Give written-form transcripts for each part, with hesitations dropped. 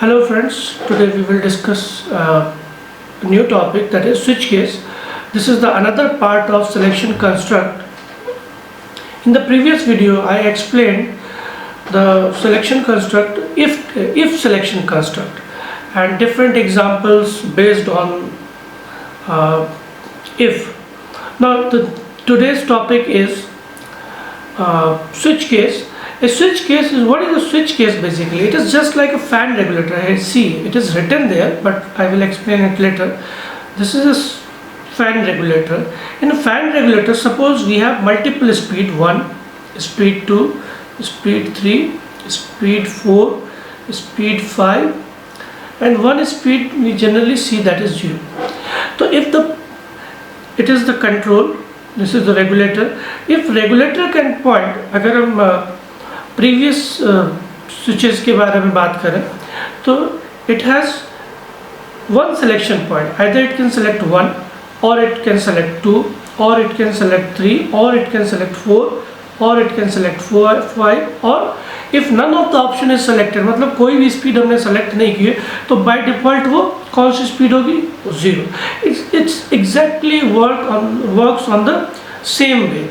Hello friends, today we will discuss a new topic, that is switch case. This is the another part of selection construct. In the previous video I explained the selection construct, if selection construct, and different examples based on if. Now today's topic is switch case. A switch case is, what is a switch case basically? It is just like a fan regulator. I see it is written there, but I will explain it later. This is a fan regulator. In a fan regulator, suppose we have multiple speed 1, speed 2, speed 3, speed 4, speed 5, and one speed we generally see, that is 0. So if it is the control, this is the regulator. If regulator can point, अगर हम previous switches के बारे में बात करें तो it has one selection point. Either it can select 1, or it can select 2, or it can select 3, or it can select 4, or it can select 5, or if none of the option is selected, मतलब कोई भी speed हमने select नहीं की है, तो by default वो कौन सी स्पीड होगी? 0. It's exactly works on the same way.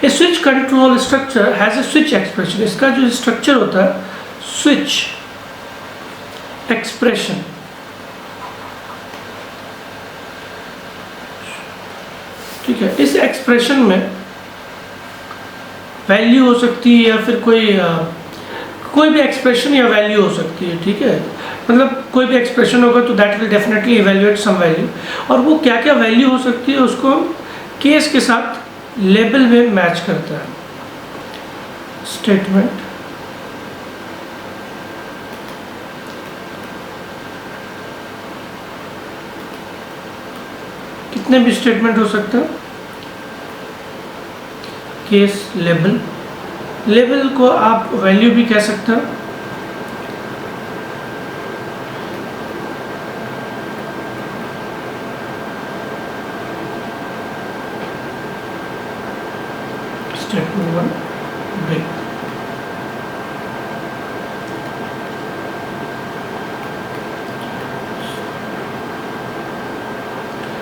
A switch control structure has a switch expression. इसका जो स्ट्रक्चर होता है switch expression, ठीक है. इस एक्सप्रेशन में वैल्यू हो सकती है या फिर कोई भी एक्सप्रेशन या वैल्यू हो सकती है, ठीक है. मतलब कोई भी एक्सप्रेशन होगा तो that will definitely evaluate some value, और वो क्या क्या वैल्यू हो सकती है उसको हम केस के साथ लेबल में मैच करता है. स्टेटमेंट, कितने भी स्टेटमेंट हो सकते हैं. केस लेबल को आप वैल्यू भी कह सकते हैं. Statement 1 break.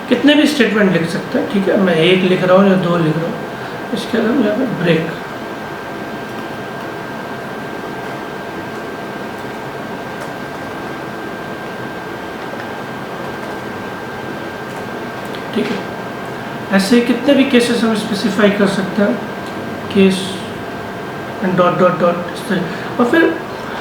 कितने भी स्टेटमेंट लिख सकते हैं, ठीक है. मैं 1 लिख रहा हूँ या 2 लिख रहा हूँ. इसके अलावा यहाँ पे ब्रेक. ठीक है. ऐसे कितने भी केसेस हम स्पेसिफाई कर सकते हैं, case and dot dot dot इस तरह. और फिर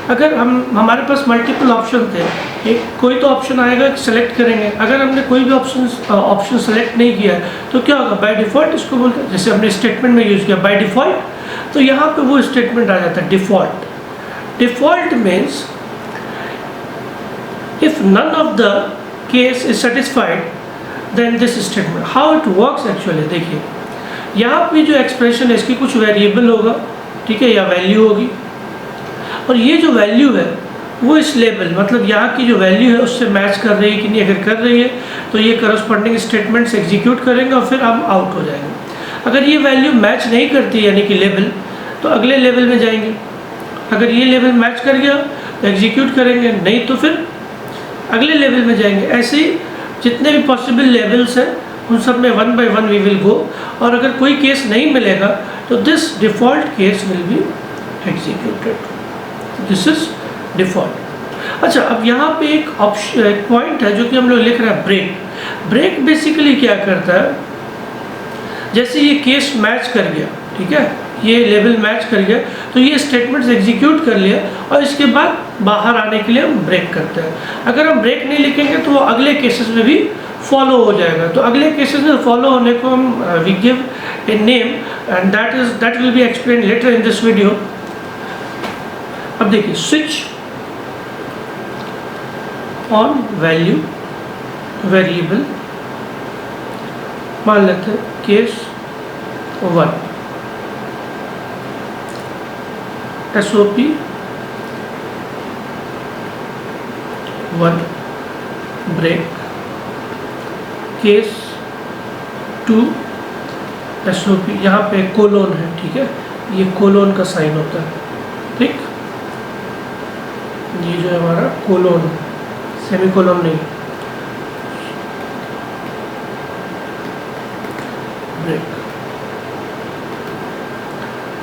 अगर हमारे पास मल्टीपल ऑप्शन थे, कोई तो ऑप्शन आएगा सेलेक्ट करेंगे. अगर हमने कोई भी ऑप्शन सेलेक्ट नहीं किया तो क्या होगा? बाय डिफ़ॉल्ट इसको बोलते हैं, जैसे हमने स्टेटमेंट में यूज़ किया बाय डिफ़ॉल्ट, तो यहाँ पे वो स्टेटमेंट आ जाता है default. Default means if none of the case is satisfied then this statement. How it works actually, देखिए यहाँ पे जो एक्सप्रेशन है इसकी कुछ वेरिएबल होगा, ठीक है, या वैल्यू होगी, और ये जो वैल्यू है वो इस लेबल, मतलब यहाँ की जो वैल्यू है उससे मैच कर रही है कि नहीं. अगर कर रही है तो ये करस्पॉन्डिंग स्टेटमेंट्स एग्जीक्यूट करेंगे और फिर हम आउट हो जाएंगे. अगर ये वैल्यू मैच नहीं करती यानी कि लेबल, तो अगले लेवल में जाएंगे. अगर ये लेवल मैच कर गया तो एग्जीक्यूट करेंगे, नहीं तो फिर अगले लेवल में जाएंगे. ऐसे ही जितने भी पॉसिबल लेवल्स हैं उन सब में 1 by 1 वी विल गो, और अगर कोई केस नहीं मिलेगा तो this default case will be executed. This is default. अच्छा, अब यहाँ पे एक पॉइंट है जो कि हम लोग लिख रहे हैं ब्रेक. ब्रेक बेसिकली क्या करता है, जैसे ये केस मैच कर गया, ठीक है, ये लेवल मैच कर गया, तो ये स्टेटमेंट्स एग्जीक्यूट कर लिया और इसके बाद बाहर आने के लिए हम ब्रेक करते हैं. अगर हम ब्रेक नहीं लिखेंगे तो वो अगले केसेस में भी फॉलो हो जाएगा. तो अगले केसेस में फॉलो होने को हम we give a name, and that will be explain later in this video. अब देखिए, स्विच ऑन वैल्यू वेरिएबल, मान लेते हैं case 1, SOP 1 break. Case 2 SOP, यहाँ पे कोलोन है, ठीक है, ये कोलोन का साइन होता है, ठीक. ये जो है हमारा कोलोन, सेमीकोलोन नहीं, ब्रेक।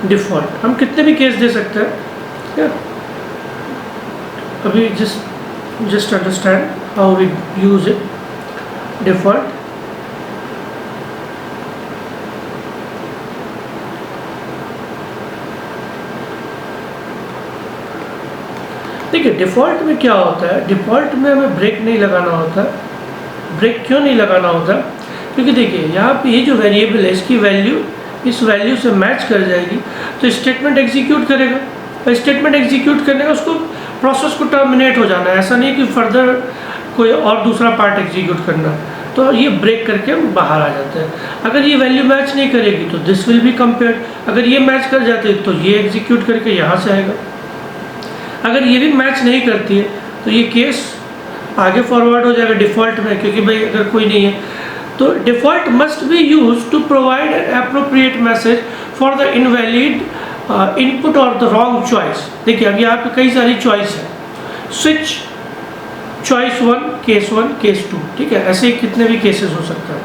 डिफ़ॉल्ट हम कितने भी केस दे सकते हैं, क्या अभी just understand how we use it. Default देखिए, डिफ़ॉल्ट में क्या होता है, डिफ़ॉल्ट में हमें ब्रेक नहीं लगाना होता। ब्रेक क्यों नहीं लगाना होता, क्योंकि देखिए यहाँ पे ये जो वेरिएबल है इसकी वैल्यू इस वैल्यू से मैच कर जाएगी तो स्टेटमेंट एग्जीक्यूट करेगा, और स्टेटमेंट एग्जीक्यूट करने का उसको प्रोसेस को टर्मिनेट हो जाना है, ऐसा नहीं कि फर्दर कोई और दूसरा पार्ट एग्जीक्यूट करना है। तो ये ब्रेक करके हम बाहर आ जाते हैं। अगर ये वैल्यू मैच नहीं करेगी तो दिस विल बी कंपेयर्ड, अगर ये मैच कर जाती है तो ये एग्जीक्यूट करके यहाँ से आएगा। अगर ये भी मैच नहीं करती है तो ये केस आगे फॉरवर्ड हो जाएगा डिफ़ॉल्ट में, क्योंकि भाई अगर कोई नहीं है तो default must be use to provide an appropriate message for the invalid input और द रॉन्ग चॉइस। देखिए अब यहाँ पे कई सारी चॉइस है, स्विच चॉइस 1 केस 1 केस 2, ठीक है, ऐसे कितने भी केसेस हो सकते हैं।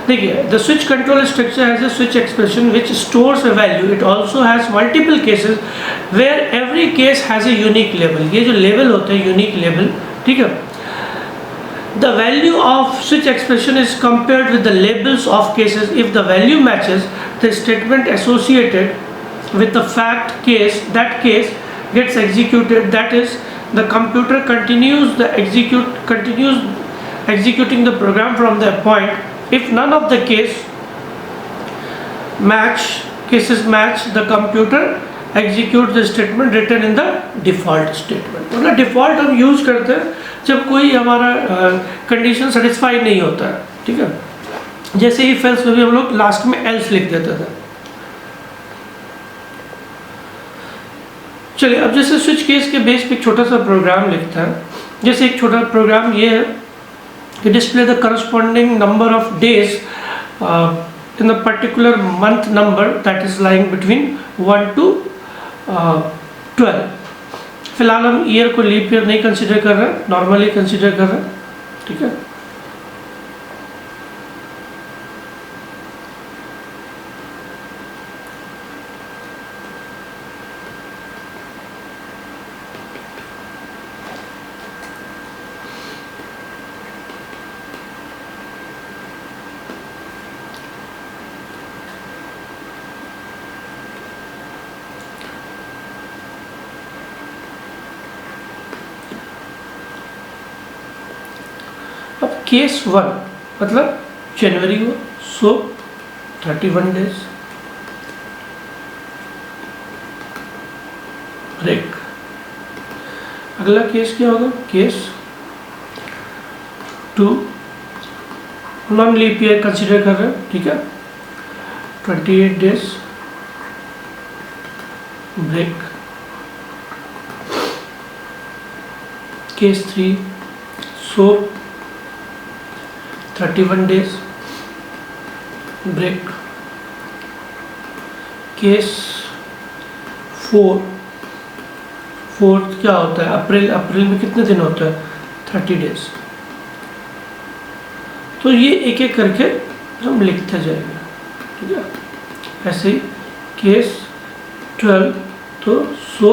देखिए the switch control structure has a switch expression which stores a value, it also has multiple cases where every case has a unique label. ये जो लेबल होते हैं यूनिक लेबल, ठीक है। The value of switch expression is compared with the labels of cases. If the value matches the statement associated with the fact case, that case gets executed. That is, the computer continues executing the program from that point. If none of the cases match, the computer execute the statement written in the default statement. मतलब default हम use करते हैं जब कोई हमारा condition satisfy नहीं होता है, ठीक है। जैसे ही फेल्स में भी हम लोग लास्ट में एल्स लिख देते थे। चलिए अब जैसे स्विच केस के बेस पे एक छोटा सा प्रोग्राम लिखता है। जैसे एक छोटा प्रोग्राम ये है कि display the corresponding number of days in the particular month number that is lying between 1 to 12। फिलहाल हम ईयर को लीप ईयर नहीं कंसिडर कर रहे हैं, नॉर्मली कंसिडर कर रहे हैं, ठीक है। अब केस 1 मतलब जनवरी को, सो 31 डेज ब्रेक। अगला केस क्या होगा, case 2 non leap year consider कर रहे हैं, ठीक है, 28 days break. Case 3 so 31 days break. Case 4 क्या होता है, अप्रैल में कितने दिन होता है, 30 डेज। तो ये एक एक करके हम लिखते जाएंगे, ठीक है। ऐसे ही केस 12 तो सो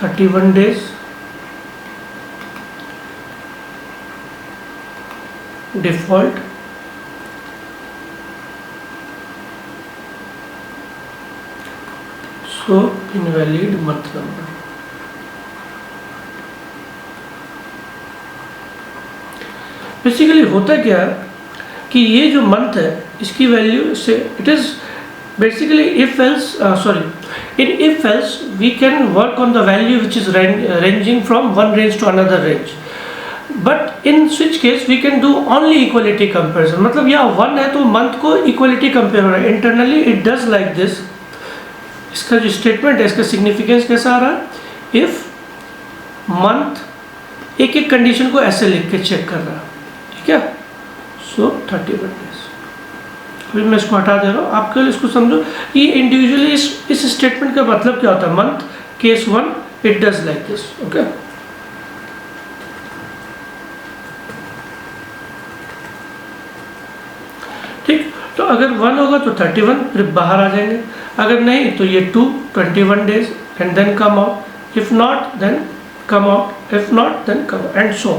31 डेज डिफ़ॉल्ट सो इनवैलिड मंथ नंबर। बेसिकली होता क्या है कि ये जो मंथ है इसकी वैल्यू से it is basically if else in if else we can work on the value which is ranging from one range to another range, but in switch case we can do only equality comparison। मतलब यहाँ 1 है तो month को equality compare हो रहा है। Internally it does like this. इसका जो स्टेटमेंट है इसका सिग्निफिकेंस कैसा आ रहा है, इफ मंथ एक एक कंडीशन को ऐसे लिख के चेक कर रहा है, ठीक है। सो 31 डेज अभी मैं इसको हटा दे रहा हूँ, आपके लिए इसको समझो कि इंडिविजुअली इस स्टेटमेंट का मतलब क्या होता है। Month case 1 it does like this. Okay, ठीक। तो अगर 1 होगा तो 31 फिर बाहर आ जाएंगे, अगर नहीं तो ये 2 21 days and then come out, if not then come out, if not then come and so.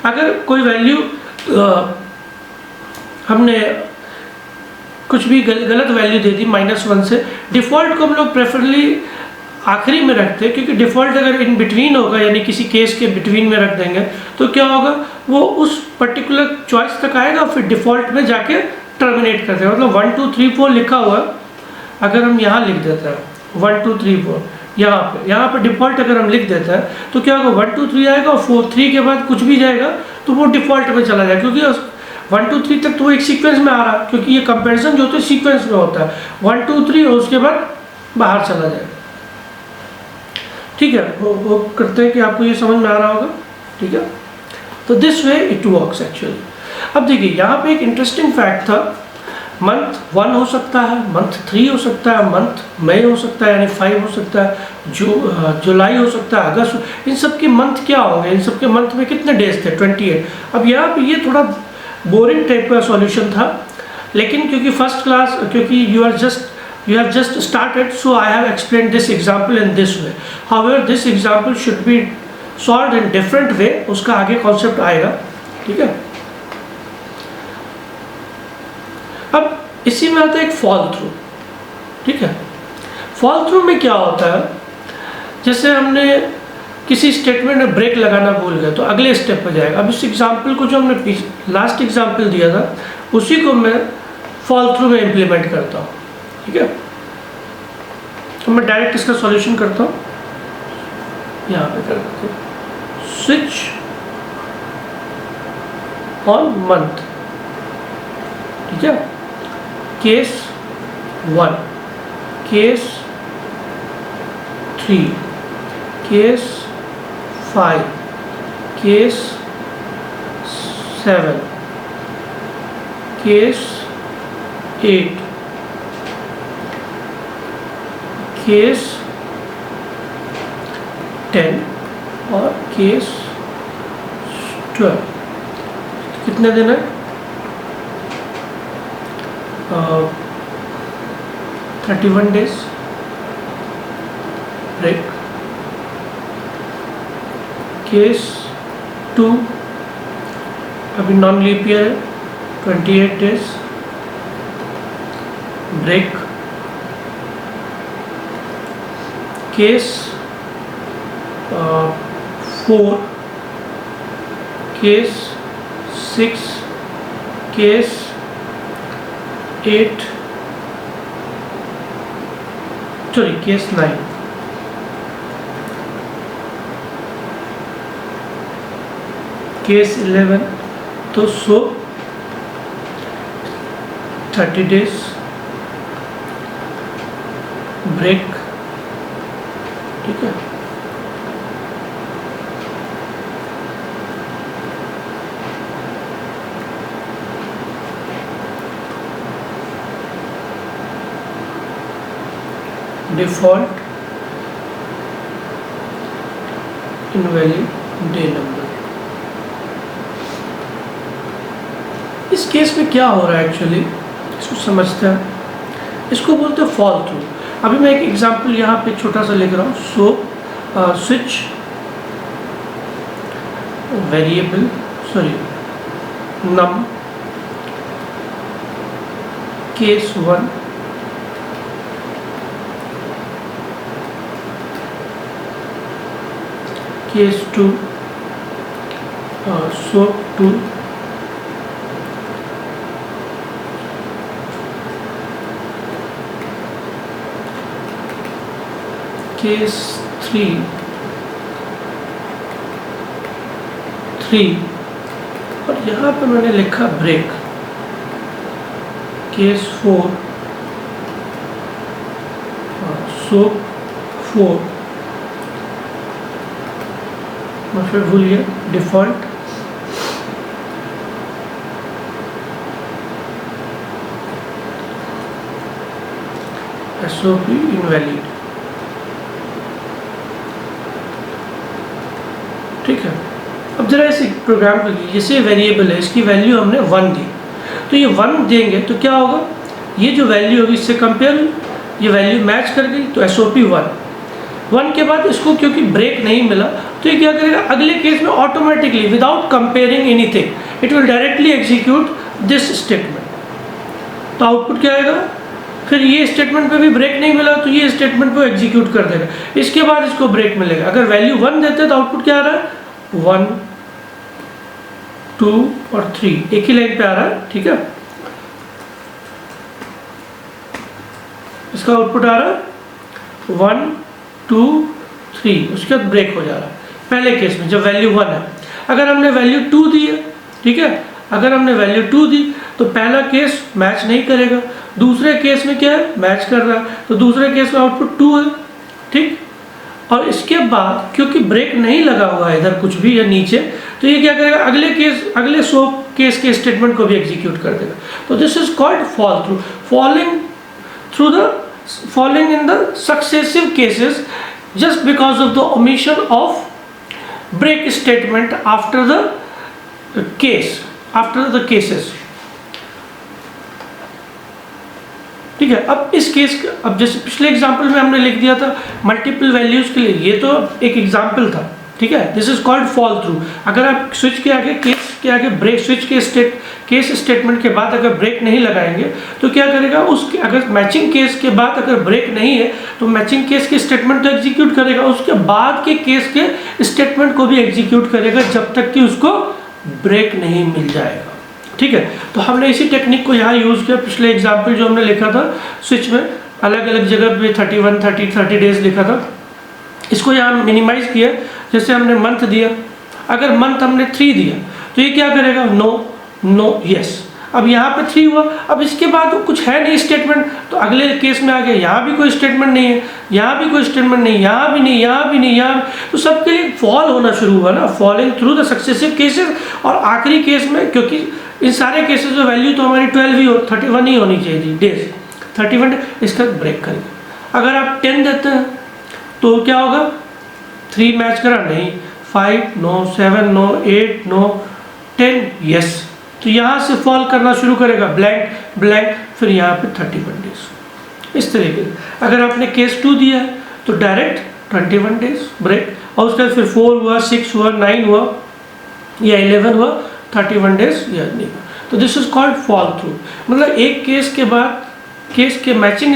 अगर कोई वैल्यू हमने कुछ भी गलत वैल्यू दे दी -1 से, डिफ़ॉल्ट को हम लोग प्रेफरली आखिरी में रखते हैं, क्योंकि डिफ़ॉल्ट अगर इन बिटवीन होगा यानी किसी केस के बिटवीन में रख देंगे तो क्या होगा, वो उस पर्टिकुलर चॉइस तक आएगा फिर डिफ़ॉल्ट में जाके टर्मिनेट कर देगा। मतलब 1 2 3 4 लिखा हुआ है, अगर हम यहाँ लिख देते हैं 1 2 3 4 यहाँ पे डिफ़ॉल्ट अगर हम लिख देते हैं तो क्या होगा, 1 2 3 आएगा और 4 3 के बाद कुछ भी जाएगा तो वो डिफ़ॉल्ट में चला जाएगा, क्योंकि 1 2 3 तक तो वो एक सीक्वेंस में आ रहा है, क्योंकि ये कंपैरिजन जो होता है सीक्वेंस में होता है। 1 2 3 और उसके बाद बाहर चला जाएगा। ठीक है, वो करते हैं कि आपको ये समझ में आ रहा होगा। ठीक है, तो this way it works actually. अब देखिए यहाँ पे एक इंटरेस्टिंग फैक्ट था, मंथ 1 हो सकता है, मंथ 3 हो सकता है, मंथ मई हो सकता है यानी 5 हो सकता है, जुलाई हो सकता है, अगस्त। इन सब के मंथ क्या होंगे, इन सब के मंथ में कितने डेज थे, 28। अब यहाँ पे ये थोड़ा बोरिंग टाइप का सॉल्यूशन था, लेकिन क्योंकि फर्स्ट क्लास, क्योंकि you have just started, so I have explained this example in this way. However, this example should be solved in different way, उसका आगे कॉन्सेप्ट आएगा। ठीक है, अब इसी में आता है एक फॉल थ्रू। ठीक है, फॉल थ्रू में क्या होता है, जैसे हमने किसी स्टेटमेंट में ब्रेक लगाना भूल गए तो अगले स्टेप पर जाएगा। अब इस एग्जाम्पल को जो हमने लास्ट एग्जाम्पल दिया था उसी को मैं फॉल थ्रू में इम्प्लीमेंट करता हूँ। ठीक है, तो मैं डायरेक्ट इसका सॉल्यूशन करता हूँ, यहाँ पे कर देते हैं स्विच ऑन मंथ। ठीक है, case 1, case 3, case 5, case 7, case 8, case 10 और केस 12। कितने दिन है, 31 डेज ब्रेक। केस 2 अभी नॉन लीप ईयर है, 28 days break. Case 4, case 6, case 8, sorry case 9, case 11। तो 30 डेज ब्रेक। ठीक है, डिफॉल्ट इनवैलिड डे नंबर। इस केस में क्या हो रहा है एक्चुअली, इसको समझते हैं। इसको बोलते हैं फॉल थ्रू। अभी मैं एक एग्जांपल यहाँ पे छोटा सा लिख रहा हूँ। स्विच वेरिएबल नम केस 1 केस 2 सोप 2 केस 3 और यहाँ पे मैंने लिखा ब्रेक। केस 4 सोप 4 मैं फिर भूल गया डिफ़ॉल्ट। SOP invalid. ठीक है, अब जरा इस प्रोग्राम को जैसे वेरिएबल है, इसकी वैल्यू हमने 1 दी, तो ये 1 देंगे तो क्या होगा, ये जो वैल्यू होगी इससे कंपेयर, ये वैल्यू मैच कर गई तो SOP 1 के बाद इसको क्योंकि ब्रेक नहीं मिला तो ये क्या करेगा, अगले केस में automatically without comparing anything it will directly execute this statement. तो आउटपुट क्या आएगा, फिर ये स्टेटमेंट पे भी ब्रेक नहीं मिला तो ये स्टेटमेंट को एग्जीक्यूट कर देगा, इसके बाद इसको ब्रेक मिलेगा। अगर वैल्यू 1 देते हैं तो आउटपुट क्या आ रहा है, 1 2 और 3 एक ही लाइन पे आ रहा है। ठीक है, इसका आउटपुट आ रहा है 1 2 3, उसके बाद ब्रेक हो जा रहा है पहले केस में जब वैल्यू 1 है। अगर हमने वैल्यू 2 दी है, ठीक है, अगर हमने वैल्यू 2 दी तो पहला केस मैच नहीं करेगा, दूसरे केस में क्या है, मैच कर रहा है, तो दूसरे केस में आउटपुट 2 है। ठीक, और इसके बाद क्योंकि ब्रेक नहीं लगा हुआ है इधर कुछ भी या नीचे, तो ये क्या करेगा, अगले केस, अगले 100 केस के स्टेटमेंट को भी एग्जीक्यूट कर देगा। तो this is called fall through, falling in the successive cases just because of the omission of break statement after the cases। ठीक है, अब इस केस, अब जैसे पिछले एग्जांपल में हमने लिख दिया था मल्टीपल वैल्यूज के लिए, ये तो एक एग्जांपल था। ठीक है, this is called fall through. अगर आप स्विच के आगे, केस के आगे ब्रेक, स्विच के केस स्टेटमेंट के बाद अगर ब्रेक नहीं लगाएंगे तो क्या करेगा, उसके अगर मैचिंग केस के बाद अगर ब्रेक नहीं है तो मैचिंग केस के स्टेटमेंट तो एग्जीक्यूट करेगा, उसके बाद के केस के स्टेटमेंट को भी एग्जीक्यूट करेगा जब तक कि उसको ब्रेक नहीं मिल जाएगा। ठीक है, तो हमने इसी टेक्निक को यहाँ यूज़ किया। पिछले एग्जाम्पल जो हमने लिखा था स्विच में अलग अलग जगह पे 31 30 डेज लिखा था, इसको यहाँ मिनिमाइज किया। जैसे हमने मंथ दिया, अगर मंथ हमने 3 दिया तो ये क्या करेगा, नो नो यस। अब यहाँ पे 3 हुआ, अब इसके बाद कुछ है नहीं स्टेटमेंट, तो अगले केस में आ गया, यहाँ भी कोई स्टेटमेंट नहीं है, यहाँ भी कोई स्टेटमेंट नहीं, यहाँ भी नहीं, यहाँ भी नहीं, यहाँ, तो सबके लिए फॉल होना शुरू हुआ ना, falling through the successive cases. और आखिरी केस में, क्योंकि इन सारे केसेस में वैल्यू तो हमारी 12 ही हो, 31 ही होनी चाहिए थी डेज, 31, इसका ब्रेक करेगा। अगर आप 10 देते हैं तो क्या होगा, 3 मैच करा नहीं, 5 नो, 7 नो, 8 नो, 10 यस, तो यहाँ से फॉल करना शुरू करेगा, ब्लैंक ब्लैंक, फिर यहाँ पे 31 डेज। इस तरीके से अगर आपने केस 2 दिया है तो डायरेक्ट 21 डेज ब्रेक, और उसके बाद फिर 4 हुआ, 6 हुआ, 9 हुआ या 11 हुआ, 31 डेज या नहीं। तो this is called fall through, मतलब एक केस के बाद, केस के मैचिंग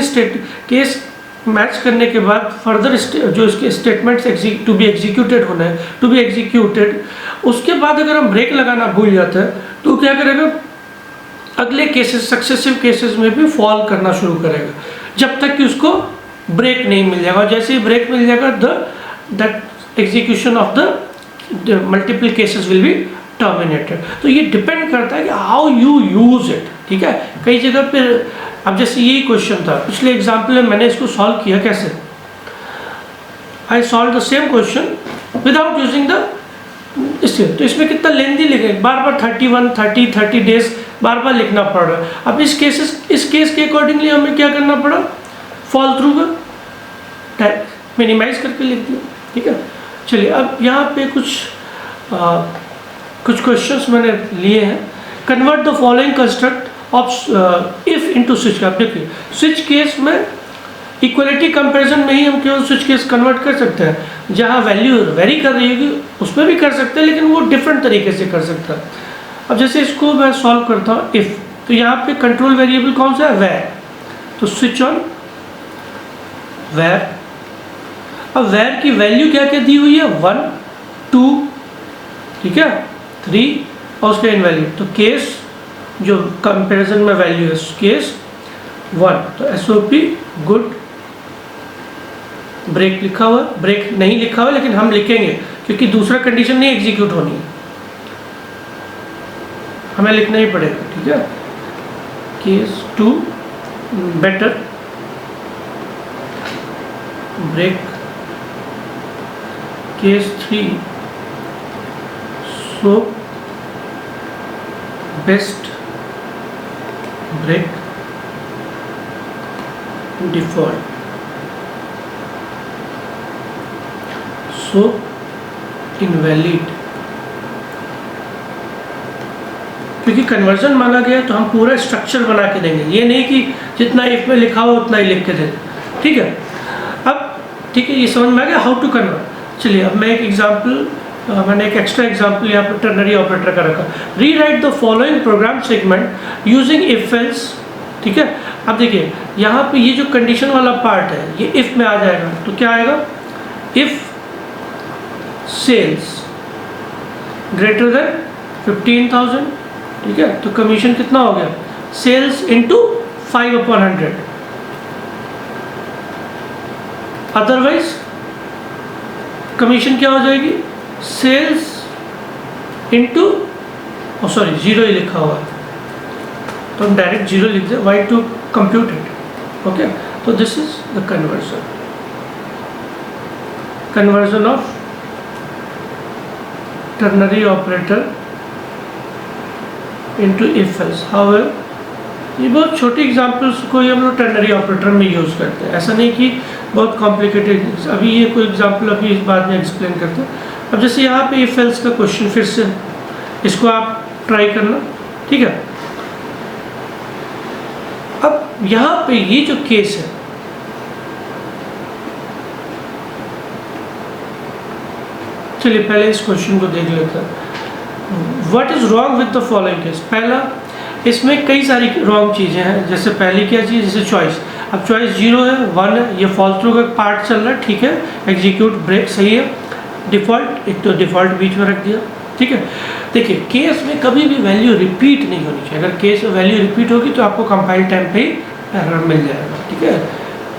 केस मैच करने के बाद फर्दर जो इसके स्टेटमेंट्स टू बी एग्जीक्यूटेड होना है, टू बी एग्जीक्यूटेड, उसके बाद अगर हम ब्रेक लगाना भूल जाते हैं तो क्या करेगा, अगले केसेस, सक्सेसिव केसेस में भी फॉल करना शुरू करेगा जब तक कि उसको ब्रेक नहीं मिल जाएगा। जैसे ही ब्रेक मिल जाएगा that execution of the multiple cases will be terminated. तो ये डिपेंड करता है कि हाउ यू यूज इट। ठीक है, कई जगह पे, अब जैसे यही क्वेश्चन था पिछले एग्जाम्पल में, मैंने इसको सॉल्व किया कैसे, I solve the same question without using the इससे, तो इसमें कितना लेंथी लिखे, बार बार 31 30 डेज बार बार लिखना पड़ रहा है। अब इस केस के अकॉर्डिंगली हमें क्या करना पड़ा, फॉल थ्रू का मिनिमाइज करके लिख दिया। ठीक है, चलिए अब यहाँ पे कुछ क्वेश्चंस मैंने लिए हैं। Convert the following construct of if into switch का। देखिए स्विच केस में इक्वलिटी कंपैरिजन में ही हम केवल स्विच केस कन्वर्ट कर सकते हैं, जहाँ वैल्यू वेरी कर रही होगी उसमें भी कर सकते हैं, लेकिन वो डिफरेंट तरीके से कर सकता है। अब जैसे इसको मैं सॉल्व करता हूँ इफ, तो यहाँ पे कंट्रोल वेरिएबल कौन सा है, वेर, तो स्विच ऑन वेर। अब वेर की वैल्यू क्या क्या दी हुई है, 1 2, ठीक है, 3 और उसका इनवैलिड, तो केस जो कंपैरिजन में वैल्यू है केस 1, तो SOP गुड। ब्रेक लिखा हुआ, ब्रेक नहीं लिखा हुआ लेकिन हम लिखेंगे क्योंकि दूसरा कंडीशन नहीं एग्जीक्यूट होनी है, हमें लिखना ही पड़ेगा। ठीक है, case 2 better, break, case 3 so best, break, default, so invalid, क्योंकि कन्वर्जन मांगा गया तो हम पूरा स्ट्रक्चर बना के देंगे, ये नहीं कि जितना इफ में लिखा हो उतना ही लिख के दें। ठीक है, अब ठीक है, ये समझ में आ गया हाउ टू कन्वर्ट। चलिए अब मैं एक एग्जांपल, मैंने एक एक्स्ट्रा एग्जांपल यहाँ पर टर्नरी ऑपरेटर का रखा। Rewrite the following program segment using if else. ठीक है, अब देखिए यहाँ पे ये जो कंडीशन वाला पार्ट है ये इफ में आ जाएगा, तो क्या आएगा, इफ सेल्स ग्रेटर देन 15,000, ठीक है, तो कमीशन कितना हो गया, सेल्स इंटू 5/100, अदरवाइज कमीशन क्या हो जाएगी, सेल्स इंटू, सॉरी जीरो ही लिखा हुआ है तो हम डायरेक्ट जीरो लिख दें, why to compute it. Okay, तो this is the conversion of ternary operator into if else. However ये बहुत छोटी एग्जांपल्स को ही हम लोग टर्नरी ऑपरेटर में यूज़ करते हैं, ऐसा नहीं कि बहुत कॉम्प्लिकेटेड। अभी ये कोई एग्जांपल अभी इस बाद में एक्सप्लेन करते हैं। अब जैसे यहाँ पे इफ एल्स का क्वेश्चन फिर से, इसको आप ट्राई करना। ठीक है, अब यहाँ पे ये जो केस है, चलिए पहले इस क्वेश्चन को देख लेते हैं। What is wrong with the following case. पहला, इसमें कई सारी रॉन्ग चीज़ें हैं। जैसे पहली क्या चीज़, जैसे चॉइस, अब चॉइस 0 है 1 है, ये फॉल थ्रू का पार्ट चल रहा है, ठीक है, एग्जीक्यूट ब्रेक सही है, डिफ़ॉल्ट एक तो डिफ़ॉल्ट बीच में रख दिया। ठीक है, देखिए केस में कभी भी वैल्यू रिपीट नहीं होनी चाहिए। अगर केस में वैल्यू रिपीट होगी तो आपको कंपाइल टाइम पे ही एरर मिल जाएगा। ठीक है,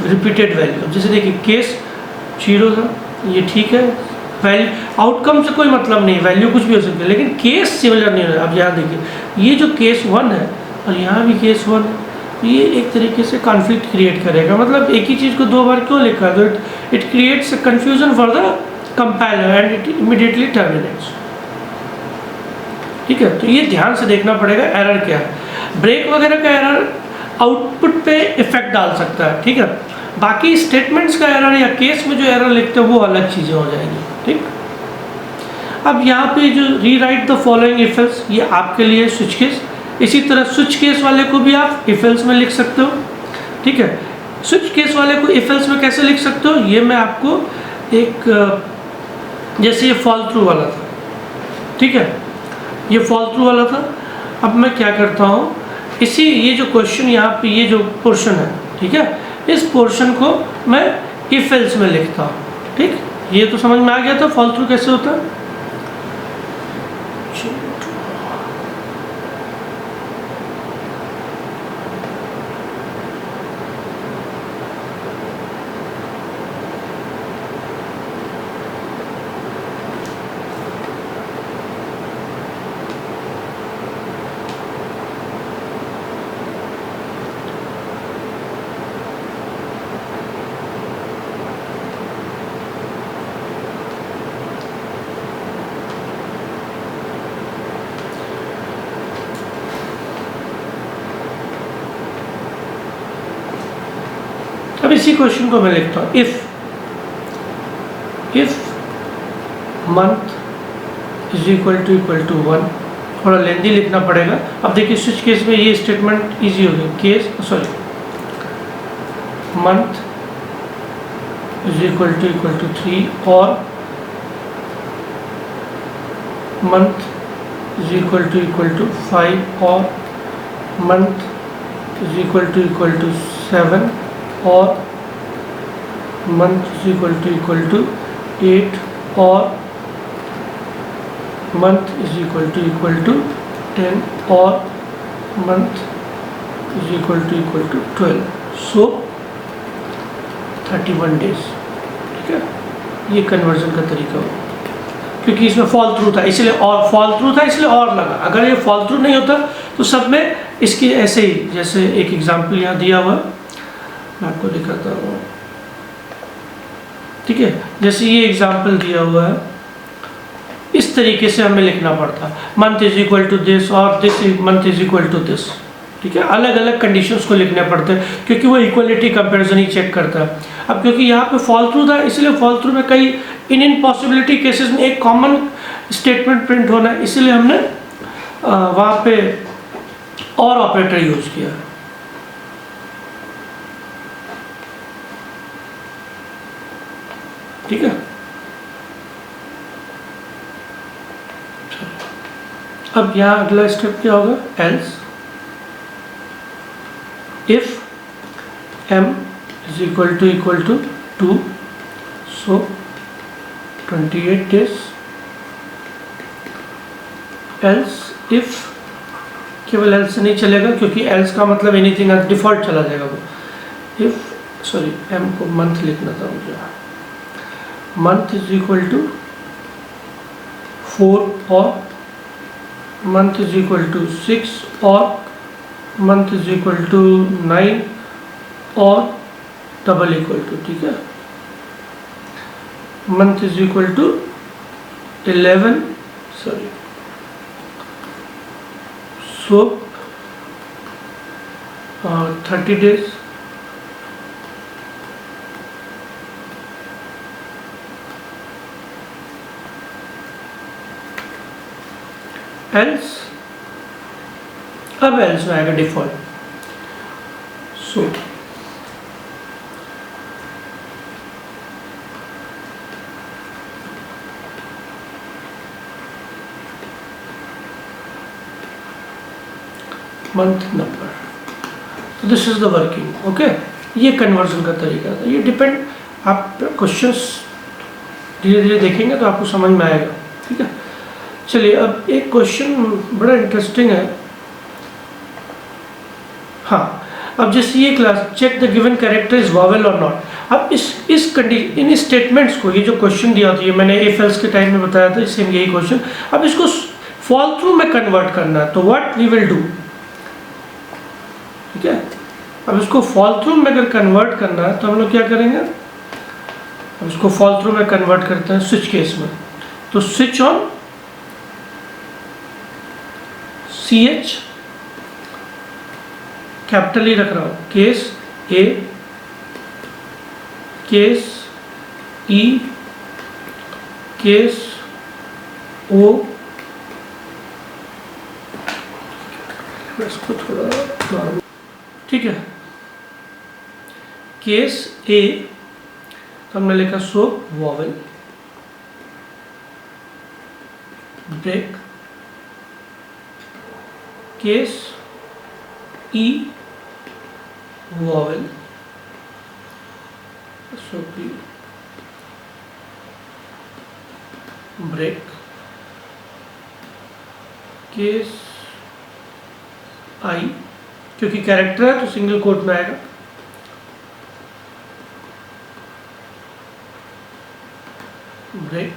रिपीटेड वैल्यू, जैसे देखिए केस 0 था, ये ठीक है, वैल्यू आउटकम से कोई मतलब नहीं, वैल्यू कुछ भी हो सकती है, लेकिन केस सिमिलर नहीं हो रहा। अब यहाँ देखिए ये जो केस 1 है और यहाँ भी केस 1 है, ये एक तरीके से कॉन्फ्लिक्ट क्रिएट करेगा। मतलब एक ही चीज़ को दो बार क्यों लिखा है, तो it creates confusion for the compiler and it immediately terminates. ठीक है, तो ये ध्यान से देखना पड़ेगा एरर क्या है। ब्रेक वगैरह का एरर आउटपुट पे इफेक्ट डाल सकता है। ठीक है, बाकी स्टेटमेंट्स का एरर या केस में जो एरर लिखते हैं वो अलग चीज़ें हो जाएंगी। ठीक, अब यहाँ पे जो rewrite the following if else, ये आपके लिए स्विच केस, इसी तरह स्विच केस वाले को भी आप इफ एल्स में लिख सकते हो। ठीक है, स्विच केस वाले को इफ एल्स में कैसे लिख सकते हो, ये मैं आपको एक, जैसे ये फॉल थ्रू वाला था, ठीक है, ये फॉल थ्रू वाला था। अब मैं क्या करता हूँ, इसी ये जो क्वेश्चन यहाँ पे ये जो पोर्शन है, ठीक है, इस पोर्शन को मैं इफ एल्स में लिखता हूँ। ठीक, ये तो समझ में आ गया था फॉल थ्रू कैसे होता है। अब इसी क्वेश्चन को मैं लिखता हूँ, if month is equal to 1, थोड़ा लेंदी लिखना पड़ेगा। अब देखिए स्विच केस में ये स्टेटमेंट इजी हो गया, case sorry month is equal to 3 और मंथ इज इक्वल टू 5 और मंथ इज इक्वल टू 7 और मंथ इज इक्वल टू 8 और मंथ इज इक्वल टू 10 और month is equal to 12, so 31 days. ठीक है, ये कन्वर्जन का तरीका हो, क्योंकि इसमें फॉल थ्रू था इसलिए, और फॉल थ्रू था इसलिए और लगा। अगर ये फॉल थ्रू नहीं होता तो सब में इसकी ऐसे ही, जैसे एक एग्जाम्पल यहाँ दिया हुआ मैं आपको दिखाता हूँ। ठीक है, जैसे ये एग्जाम्पल दिया हुआ है, इस तरीके से हमें लिखना पड़ता, month is equal to this और this month is equal to this. ठीक है, अलग अलग कंडीशंस को लिखने पड़ते हैं क्योंकि वो इक्वलिटी कंपैरिजन ही चेक करता है। अब क्योंकि यहाँ पे फॉल थ्रू था, इसलिए फॉल थ्रू में कई इन इम्पॉसिबिलिटी केसेस में एक कॉमन स्टेटमेंट प्रिंट होना है, इसलिए हमने वहाँ पे और ऑपरेटर यूज किया। ठीक है, अब यहाँ अगला स्टेप क्या होगा, else if m is equal to 2, so 28 days, else if, केवल else से नहीं चलेगा क्योंकि else का मतलब एनीथिंग डिफॉल्ट चला जाएगा वो, if सॉरी m को मंथ लिखना था मुझे, मंथ इज इक्वल टू 4 और मंथ इज इक्वल टू 6 और मंथ इज इक्वल टू 9 और डबल इक्वल टू, ठीक है, month is equal to 11, sorry so 30 days, else, अब एल्स में आएगा डिफॉल्ट, सो मंथ नंबर, तो this is the working. Okay, ये कन्वर्जन का तरीका था, ये डिपेंड, आप क्वेश्चंस धीरे धीरे देखेंगे तो आपको समझ में आएगा। ठीक है, चलिए अब एक क्वेश्चन बड़ा इंटरेस्टिंग है। हाँ, अब जैसे ये class check the given character is vowel or not. अब इस कंडीशन, इन स्टेटमेंट्स को, ये जो क्वेश्चन दिया था, ये मैंने इफ एल्स के टाइम में बताया था, सेम यही क्वेश्चन, अब इसको फॉल थ्रू में कन्वर्ट करना है, तो व्हाट वी विल डू। ठीक है, अब इसको फॉल थ्रू में अगर कन्वर्ट करना है तो हम लोग क्या करेंगे, अब इसको फॉल थ्रू में कन्वर्ट करते हैं स्विच केस में, तो स्विच ऑन CH, कैपिटल ही रख रहा हूँ, case A, case E, case O, इसको थोड़ा, ठीक है, केस A तो हमने लिखा so vowel, break, case E vowel, so B break, case I क्योंकि कैरेक्टर है तो सिंगल कोट में आएगा, ब्रेक,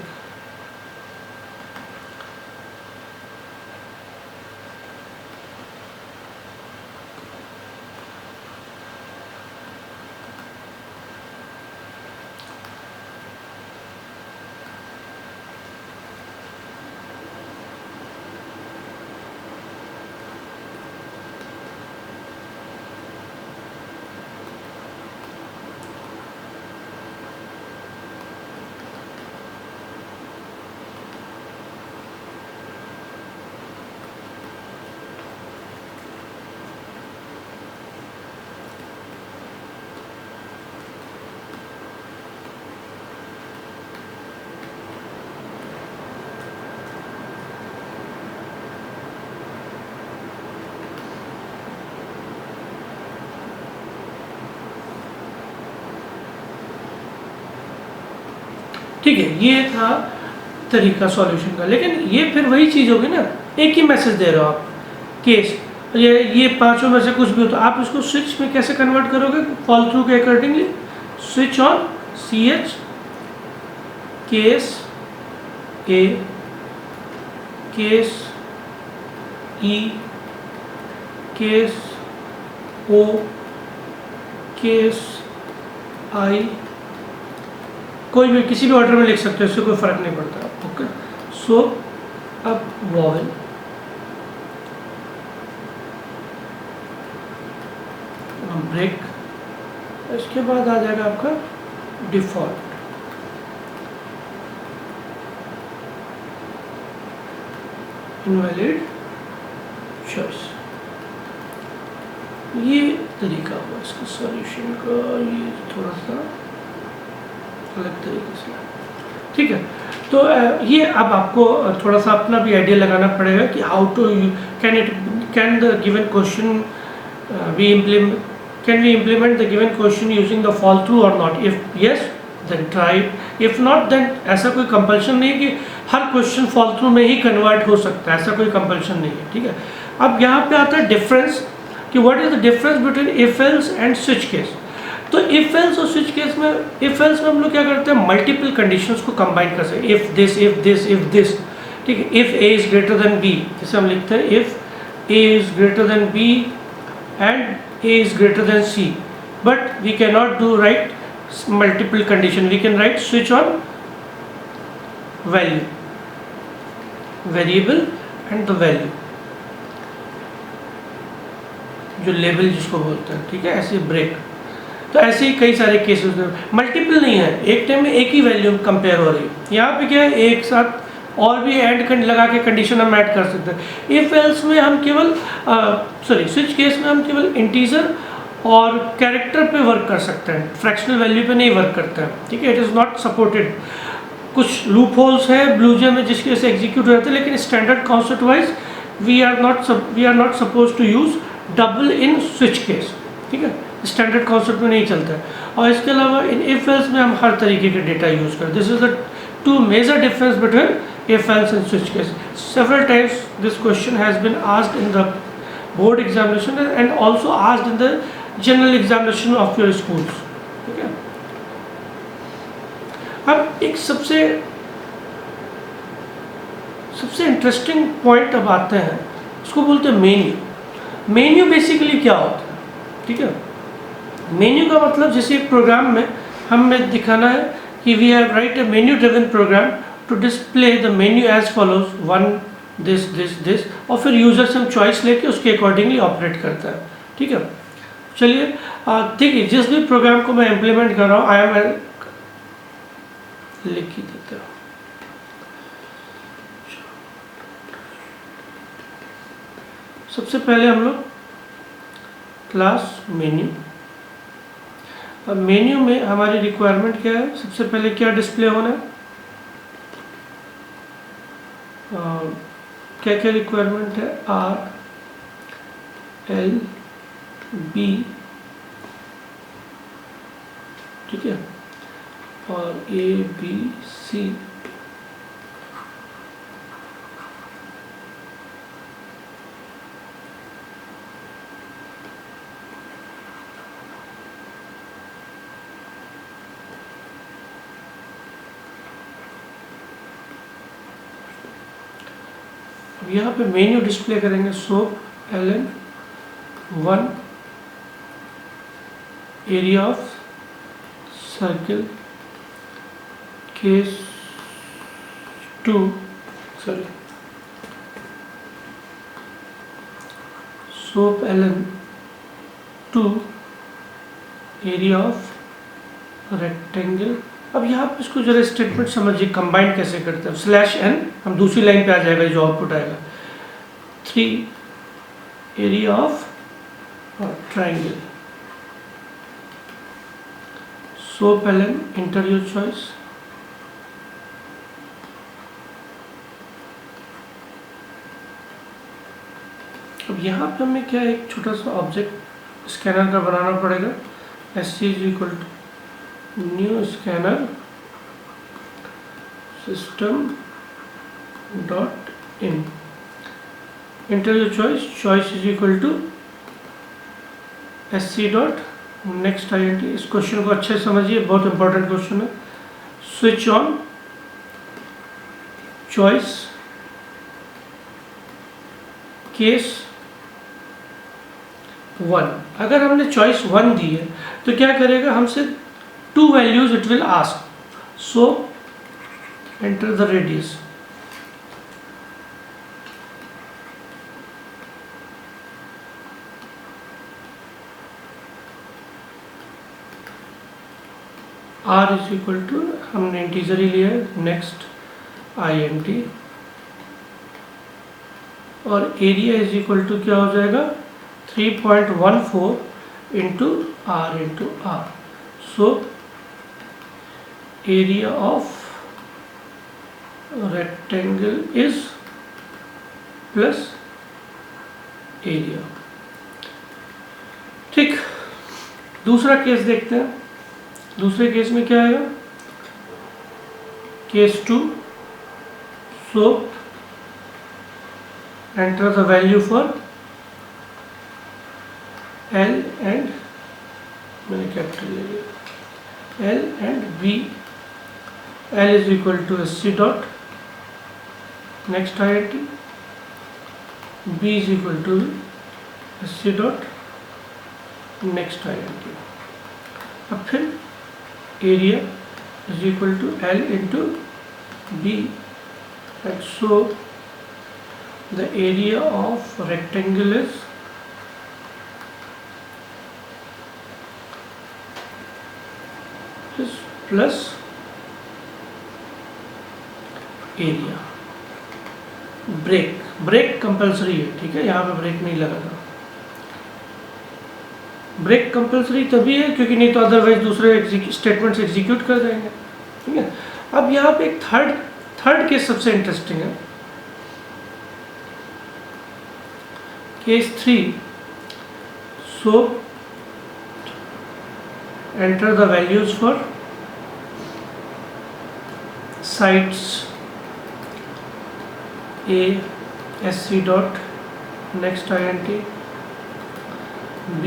ठीक है, ये था तरीका सॉल्यूशन का। लेकिन ये फिर वही चीज़ होगी ना, एक ही मैसेज दे रहे हो आप, केस, ये पांचों में से कुछ भी हो तो आप इसको स्विच में कैसे कन्वर्ट करोगे, फॉल थ्रू के accordingly, switch on CH, case A, case E, case O, case I, कोई भी किसी भी ऑर्डर में लिख सकते हो, इससे कोई फर्क नहीं पड़ता। ओके, सो अब वॉवेल, ब्रेक, इसके बाद आ जाएगा आपका डिफ़ॉल्ट। इनवैलिड चॉइस, ये तरीका हुआ इसका सॉल्यूशन का, ये थोड़ा सा अलग तरीके से, ठीक है। तो ये अब आपको थोड़ा सा अपना भी आइडिया लगाना पड़ेगा कि how to can the given question be implement, can we implement the given question using the fall through or not? If yes, then try it. If not, then ऐसा कोई कंपल्शन नहीं है कि हर क्वेश्चन फॉल थ्रू में ही convert हो सकता है, ऐसा कोई कंपल्शन नहीं है, ठीक है। अब यहाँ पे आता है डिफरेंस कि what is the difference between if else and switch case. तो इफ एल्स और स्विच केस में, इफ एल्स में हम लोग क्या करते हैं, मल्टीपल कंडीशंस को कंबाइन कर सकते हैं, if this if this if this, ठीक है। If A is greater than B, जैसे हम लिखते हैं if A is greater than B and A is greater than C, but we cannot do write multiple condition. We can write switch on value, variable and the value, जो label जिसको बोलते हैं, ठीक है। ऐसे ब्रेक, तो ऐसे ही कई सारे केसेस में मल्टीपल नहीं है, एक टाइम में एक ही वैल्यू कंपेयर हो रही है। यहाँ पे क्या है, एक साथ और भी ऐड लगा के कंडीशन हम ऐड कर सकते हैं। इफ एल्स में हम केवल स्विच केस में हम केवल इंटीजर और कैरेक्टर पे वर्क कर सकते हैं, फ्रैक्शनल वैल्यू पे नहीं वर्क करते हैं, ठीक है। It is not supported. कुछ लूप होल्स है ब्लूजे में जिसकी वजह से एग्जीक्यूट हो जाते हैं, लेकिन standard concept wise we are not suppose to use double in switch case, ठीक है। स्टैंडर्ड कॉन्सेप्ट में नहीं चलता है। और इसके अलावा इन इफ एल्स में हम हर तरीके के डेटा यूज़ करते हैं। This is the two major difference between if else and switch case. Several times this question has been asked in the board examination and also asked in the general examination of your schools, ठीक है। अब एक सबसे interesting point अब आते हैं, उसको बोलते हैं मेन्यू। मेन्यू बेसिकली क्या होता है, ठीक है। मेन्यू का मतलब जैसे एक प्रोग्राम में हमें दिखाना है कि we have write a menu driven program to display the menu as follows, one this this this, और फिर यूजर से हम चॉइस लेके उसके अकॉर्डिंगली ऑपरेट करता है, ठीक है। चलिए देखिए, जिस भी प्रोग्राम को मैं इम्प्लीमेंट कर रहा हूँ, आई एम लिख ही देता हूँ। सबसे पहले हम लोग क्लास मेन्यू, अब मेन्यू में हमारी रिक्वायरमेंट क्या है, सबसे पहले क्या डिस्प्ले होना है, क्या क्या रिक्वायरमेंट है, आर एल बी, ठीक है, और ए बी सी, यहाँ पे मेन्यू डिस्प्ले करेंगे सोप एलन 1, area of circle case 2, sorry सोप एलन 2, एरिया ऑफ रेक्टेंगल। अब यहाँ पे इसको जरा स्टेटमेंट समझिए, कंबाइन कैसे करते हैं। स्लैश एन हम दूसरी लाइन पे आ जाएगा, जो आउटपुट आएगा 3 एरिया ऑफ ट्राइंगल। सो पहले इंटर योर चॉइस, अब यहाँ पे हमें क्या एक छोटा सा ऑब्जेक्ट स्कैनर का बनाना पड़ेगा। S C is equal to new scanner system dot in, enter your choice, choice is equal to S C dot next INT। इस क्वेश्चन को अच्छे से समझिए, बहुत इंपॉर्टेंट क्वेश्चन है। Switch on choice case 1। अगर हमने चॉइस 1 दी है तो क्या करेगा, हमसे 2 values it will ask. So enter the radius, r is equal to, हमने इंटीजर ही लिया है, नेक्स्ट INT, और एरिया इज इक्वल टू क्या हो जाएगा 3.14 into r, so area of rectangle is plus area. ठीक, दूसरा केस देखते हैं। दूसरे केस में क्या आएगा, case 2, so enter the value for L and, मैंने कैपिटल ले लिया, L and B। L is equal to SC dot next INT, B is equal to SC dot next INT। अब फिर area is equal to L into B, and so the area of rectangle is plus area. Break compulsory है, ठीक है, यहाँ पे break नहीं लगेगा। Break compulsory तभी है क्योंकि नहीं तो अदरवाइज दूसरे स्टेटमेंट्स एग्जीक्यूट कर देंगे, ठीक है। अब यहाँ पे एक थर्ड केस सबसे इंटरेस्टिंग है, case 3, so enter the values for sides A SC dot next INT, B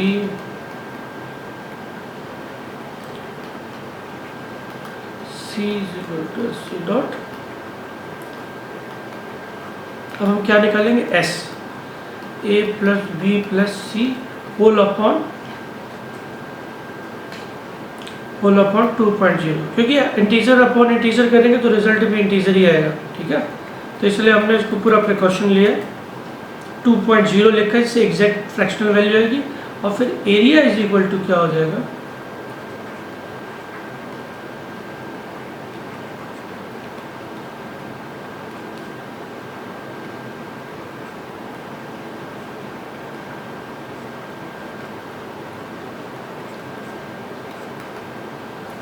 C is equal to SC dot, अब हम क्या निकालेंगे, S, A plus B plus C whole upon 2.0, क्योंकि इंटीजर अपॉन इंटीजर करेंगे तो result भी integer ही आएगा, ठीक है। तो इसलिए हमने इसको पूरा प्रिकॉशन लिया, 2.0 लिखा, इससे एग्जैक्ट फ्रैक्शनल वैल्यू आएगी, और फिर एरिया इज इक्वल टू क्या हो जाएगा,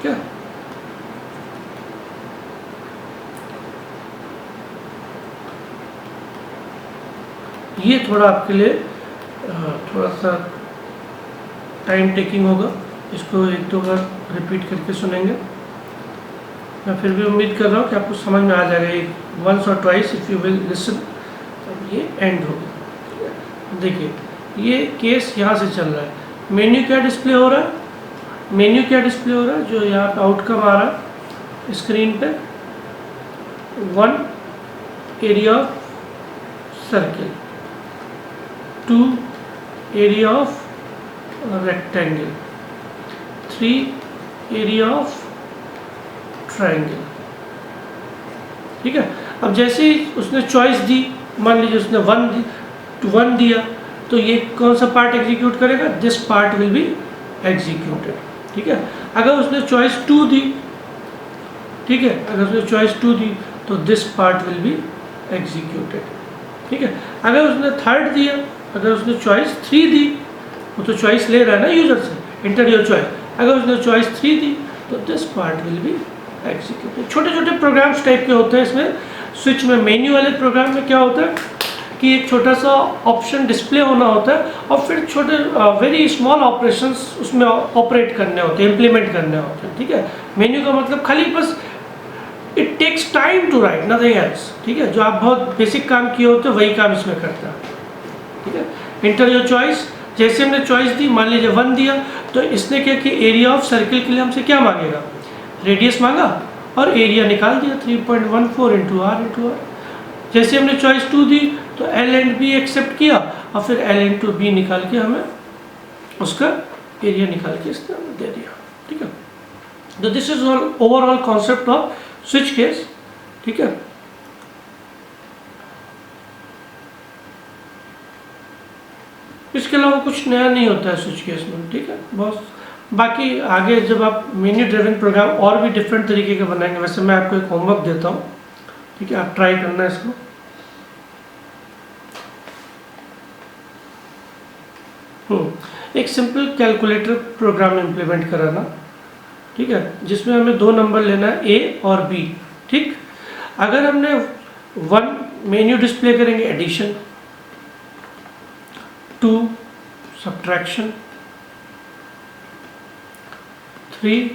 क्या, ये थोड़ा आपके लिए थोड़ा सा टाइम टेकिंग होगा, इसको एक दो बार रिपीट करके सुनेंगे। मैं फिर भी उम्मीद कर रहा हूँ कि आपको समझ में आ जाएगा, एक वंस और twice if you will listen, तब ये एंड होगा। देखिए ये केस यहाँ से चल रहा है, मेन्यू क्या डिस्प्ले हो रहा है, जो यहाँ पे आउटकम आ रहा है स्क्रीन पे, 1 area of circle, 2 area of rectangle, 3 area of triangle, ठीक है। अब जैसे ही उसने चॉइस दी, मान लीजिए उसने 1 दिया, तो ये कौन सा पार्ट एग्जीक्यूट करेगा, this part will be executed, ठीक है। अगर उसने चॉइस 2 दी, ठीक है, अगर उसने चॉइस 2 दी तो this part will be executed, ठीक है। अगर उसने थर्ड दिया, अगर उसने चॉइस 3 दी, वो तो चॉइस ले रहा है ना यूजर से, इंटर योर चॉइस, अगर उसने चॉइस 3 दी तो this part will be executed. छोटे छोटे प्रोग्राम्स टाइप के होते हैं इसमें। स्विच में, मेन्यू वाले प्रोग्राम में क्या होता है कि एक छोटा सा ऑप्शन डिस्प्ले होना होता है, और फिर छोटे वेरी स्मॉल ऑपरेशंस उसमें ऑपरेट करने होते हैं, इम्प्लीमेंट करने होते हैं, ठीक है। मेन्यू का मतलब खाली बस it takes time to write, nothing else, ठीक है। जो आप बहुत बेसिक काम किए होते हैं वही काम इसमें करता है, ठीक है। इंटर योर चॉइस, जैसे हमने चॉइस दी, मान लीजिए 1 दिया, तो इसने क्या कि एरिया ऑफ सर्किल के लिए हमसे क्या मांगेगा, रेडियस मांगा और एरिया निकाल दिया, 3.14 इंटू आर। जैसे हमने चॉइस 2 दी तो L एंड B एक्सेप्ट किया, और फिर L इंटू B निकाल के हमें उसका एरिया निकाल के इसने हमें दे दिया, ठीक है। तो this is all overall concept off switch case, ठीक है। इसके अलावा कुछ नया नहीं होता है स्विच केस में, ठीक है। बहुत बाकी आगे जब आप मेन्यू ड्रिवन प्रोग्राम और भी डिफरेंट तरीके के बनाएंगे, वैसे मैं आपको एक होमवर्क देता हूँ, ठीक है, आप ट्राई करना है इसको। एक सिंपल कैलकुलेटर प्रोग्राम इम्प्लीमेंट कराना, ठीक है, जिसमें हमें दो नंबर लेना है ए और बी। ठीक, अगर हमने 1 मेन्यू डिस्प्ले करेंगे एडिशन, 2 सब्ट्रैक्शन, 3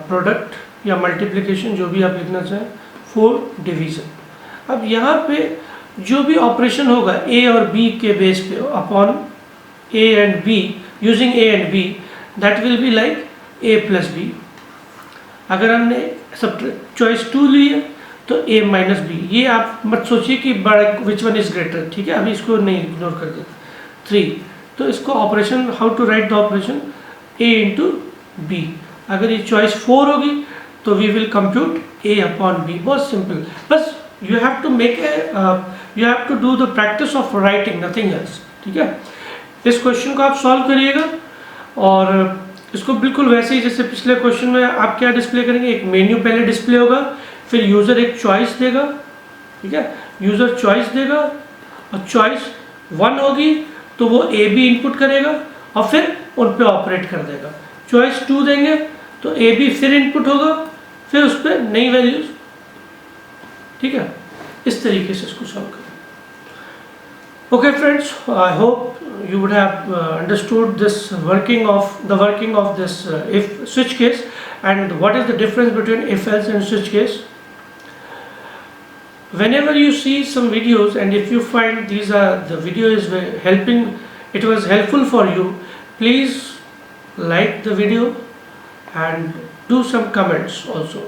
प्रोडक्ट या मल्टीप्लिकेशन, जो भी आप लिखना चाहें, 4 डिवीज़न। अब यहाँ पे जो भी ऑपरेशन होगा ए और बी के बेस पे upon A and B, using A and B, that will be like A plus B. अगर हमने सब चॉइस 2 ली है तो ए माइनस बी। ये आप मत सोचिए कि बड़ा विच वन इज ग्रेटर, ठीक है, अभी इसको नहीं इग्नोर कर देते। 3, तो इसको operation, how to write the operation, A into B. अगर ये चॉइस 4 होगी तो we will compute A upon B. बहुत सिंपल, बस you have to make a, you have to do the practice of writing, nothing else. ठीक है, इस question को आप सॉल्व करिएगा और इसको बिल्कुल वैसे ही जैसे पिछले क्वेश्चन में आप क्या डिस्प्ले करेंगे, एक मेन्यू पहले डिस्प्ले होगा, फिर यूज़र एक चॉइस देगा, ठीक है, यूज़र चॉइस देगा और चॉइस 1 होगी तो वो ए बी इनपुट करेगा और फिर उन पे ऑपरेट कर देगा। चॉइस 2 देंगे तो ए बी फिर इनपुट होगा, फिर उस पर नई वैल्यूज, ठीक है, इस तरीके से इसको सॉल्व करें। Okay friends, I hope you would have understood this working of this if switch case and what is the difference between if else and switch case. Whenever you see some videos and if you find the video is helping, it was helpful for you, please like the video and do some comments also.